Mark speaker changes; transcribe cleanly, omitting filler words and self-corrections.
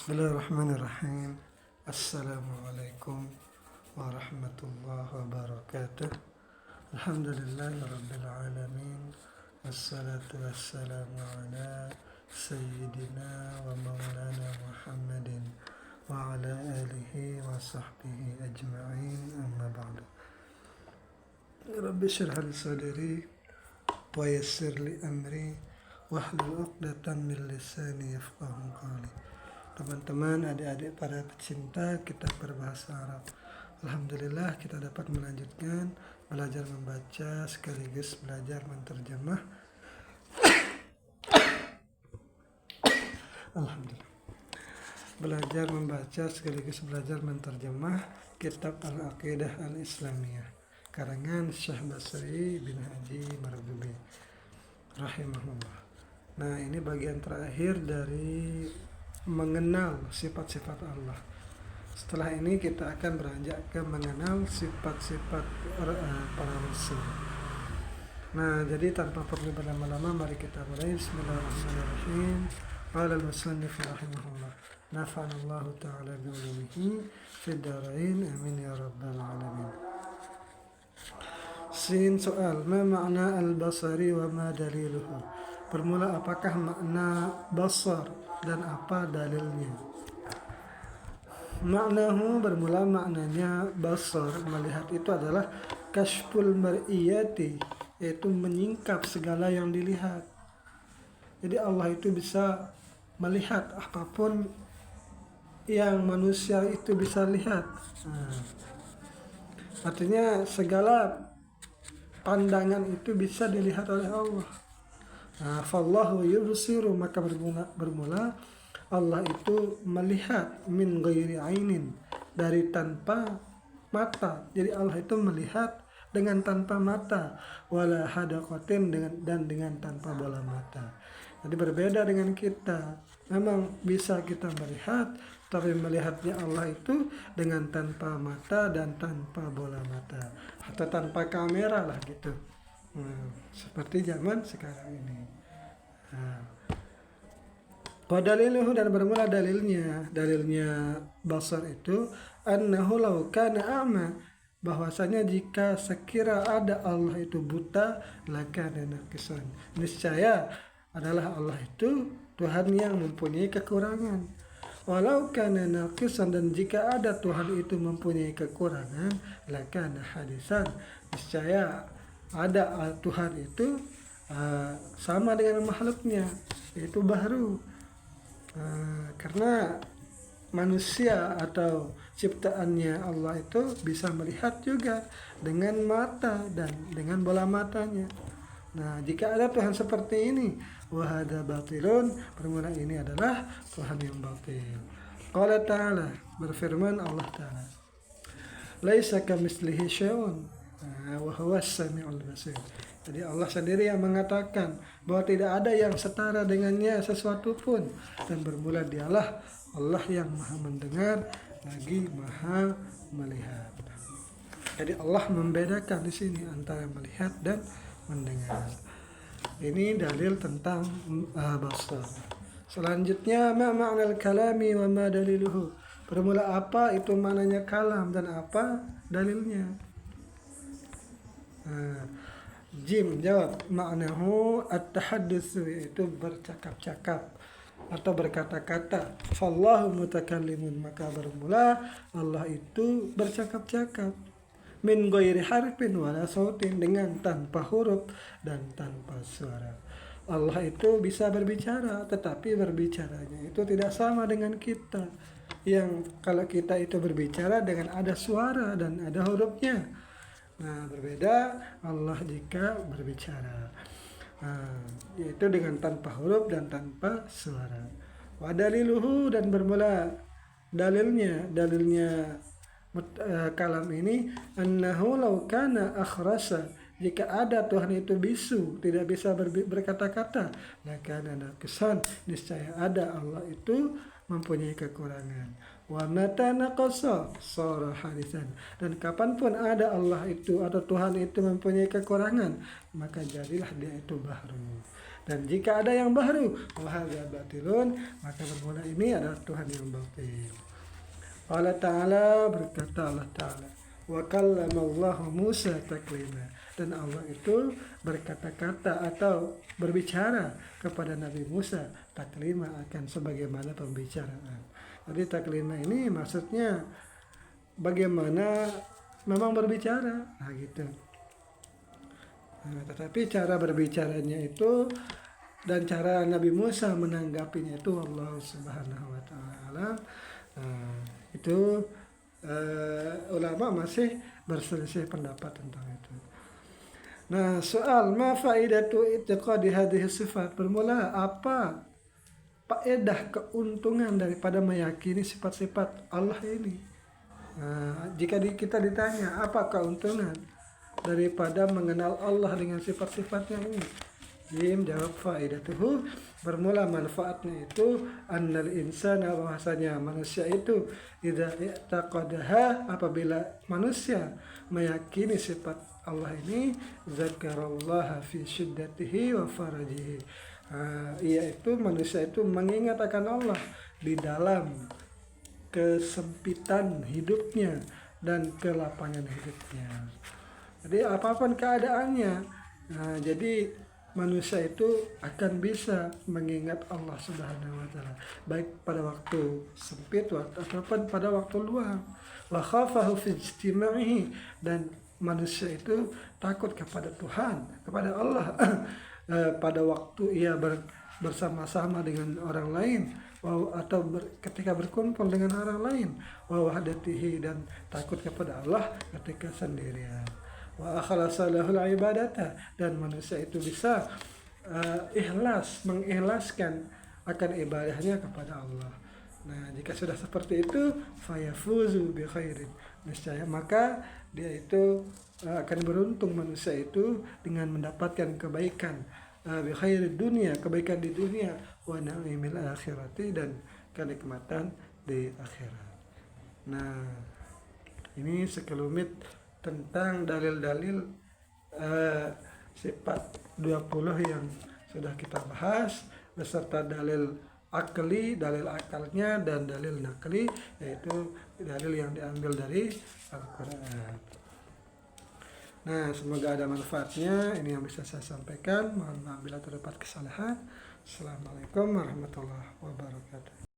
Speaker 1: Bismillahirrahmanirrahim. Assalamualaikum warahmatullahi wabarakatuh. Alhamdulillahirabbil alamin. Wassalatu wassalamu ala sayyidina wa maulana Muhammadin wa ala alihi wa sahbihi ajma'in. Amma ba'du. Rabbi shrah li sadri wa yassir li amri wahlul 'uqdatam min lisani yafqahu qawli. Teman-teman, adik-adik para pecinta kitab berbahasa Arab, alhamdulillah kita dapat melanjutkan belajar membaca sekaligus belajar menterjemah. Alhamdulillah. Belajar membaca sekaligus belajar menterjemah kitab Al-Aqidah Al-Islamiyah karangan Syekh Basri bin Haji Mardubi rahimahullah. Nah, ini bagian terakhir dari mengenal sifat-sifat Allah. Setelah ini kita akan beranjak ke mengenal sifat-sifat para rasul. Nah, jadi tanpa perlu berlama-lama, mari kita mulai. Bismillahirrahmanirrahim. Qala al-musannif rahimahullah, nafa'anallahu ta'ala bi'ulumihi fid dharain, amin ya rabbal alamin. Sin soal, ma makna al-basari wa ma daliluhu? Bermula, apakah makna basar dan apa dalilnya? Maknahu, bermula maknanya basar, melihat itu adalah kashful mar'iyati, yaitu menyingkap segala yang dilihat. Jadi Allah itu bisa melihat apapun yang manusia itu bisa lihat. Artinya segala pandangan itu bisa dilihat oleh Allah. Fallahu yubsiru, maka bermula Allah itu melihat min ghairi ainin, dari tanpa mata. Jadi Allah itu melihat dengan tanpa mata, wala hadaqatin, dengan tanpa bola mata. Jadi berbeda dengan kita. Memang bisa kita melihat, tapi melihatnya Allah itu dengan tanpa mata dan tanpa bola mata, atau tanpa kamera lah gitu. Seperti zaman sekarang ini. Wadaliluhu, dan bermula dalilnya basar itu annahu law kana a'ma, bahwasanya jika sekira ada Allah itu buta, lakana naqisan, niscaya adalah Allah itu Tuhan yang mempunyai kekurangan. Walau kana naqisan, dan jika ada Tuhan itu mempunyai kekurangan, lakana hadisan, niscaya ada Tuhan itu sama dengan makhluknya, yaitu baru. Karena manusia atau ciptaannya Allah itu bisa melihat juga dengan mata dan dengan bola matanya. Nah, jika ada Tuhan seperti ini, wahada batilun, bermula ini adalah Tuhan yang batil. Qala ta'ala, berfirman Allah Ta'ala, laisa kamitslihi syai'un wa huwas samiul basir. Jadi Allah sendiri yang mengatakan bahwa tidak ada yang setara dengannya sesuatu pun, dan bermula dialah Allah yang maha mendengar lagi maha melihat. Jadi Allah membedakan di sini antara melihat dan mendengar. Ini dalil tentang basar. Selanjutnya, ma ma'nal kalami wa ma daliluhu. Bermula, apa itu maknanya kalam dan apa dalilnya? Jim jawab, maknahu at-tahadduts, yaitu bercakap-cakap atau berkata-kata. Fallahu mutakallimun, maka bermula Allah itu bercakap-cakap. Min ghairi harfin wala sautin, dengan tanpa huruf dan tanpa suara. Allah itu bisa berbicara, tetapi berbicaranya itu tidak sama dengan kita. Yang kalau kita itu berbicara dengan ada suara dan ada hurufnya. Nah, berbeda Allah jika berbicara, yaitu dengan tanpa huruf dan tanpa suara. Wa daliluhu, dan bermula dalilnya kalam ini, annahu law kana akhrasa, jika ada Tuhan itu bisu, tidak bisa berkata-kata, lakana naqisan, niscaya ada Allah itu mempunyai kekurangan. Wa mata naqasa sara hadisan, dan kapanpun ada Allah itu atau Tuhan itu mempunyai kekurangan, maka jadilah dia itu bahru. Dan jika ada yang baru, wahada batilun, maka bermula ini adalah Tuhan yang batil. Allah Ta'ala, berkata Allah Ta'ala, wa kallamallahu Musa taklima, dan Allah itu berkata-kata atau berbicara kepada Nabi Musa taklima, akan sebagaimana pembicaraan. Jadi taklima ini maksudnya bagaimana memang berbicara, nah gitu. Nah, tetapi cara berbicaranya itu dan cara Nabi Musa menanggapinya itu Allah Subhanahu wa Ta'ala. Itu ulama masih berselisih pendapat tentang itu. Nah, soal ma faidatu i'tiqadi hadhihi sifat, bermula apa faedah keuntungan daripada meyakini sifat-sifat Allah ini. Nah, jika kita ditanya apa keuntungan daripada mengenal Allah dengan sifat-sifatnya ini, jawab faidatuhu, bermula manfaatnya itu annal insana, bahwasanya manusia itu idza i'taqadaha, apabila manusia meyakini sifat Allah ini, zakarallaha fi syiddatihi wa farajihi, yaitu manusia itu mengingat akan Allah di dalam kesempitan hidupnya dan kelapangan hidupnya. Jadi apapun keadaannya, jadi manusia itu akan bisa mengingat Allah Subhanahu wa Ta'ala, baik pada waktu sempit ataupun pada waktu luang. Wa khafahu fi ijtima'ihi, dan manusia itu takut kepada Tuhan, kepada Allah pada waktu ia bersama-sama dengan orang lain, atau ketika berkumpul dengan orang lain, wa wahdatihi, dan takut kepada Allah ketika sendirian. Wa akhlasa lahul ibadata, dan manusia itu bisa mengikhlaskan akan ibadahnya kepada Allah. Nah, jika sudah seperti itu, fayafuzu bi khairin, niscaya maka dia itu akan beruntung manusia itu dengan mendapatkan kebaikan bi khairid dunia, kebaikan di dunia, wa na'imil akhirati, dan kenikmatan di akhirat. Nah, ini sekelumit tentang dalil-dalil sifat 20 yang sudah kita bahas, beserta dalil akli, dalil akalnya, dan dalil nakli, yaitu dalil yang diambil dari Al-Quran. Nah, semoga ada manfaatnya. Ini yang bisa saya sampaikan. Mohon maaf bila terdapat kesalahan. Assalamualaikum warahmatullahi wabarakatuh.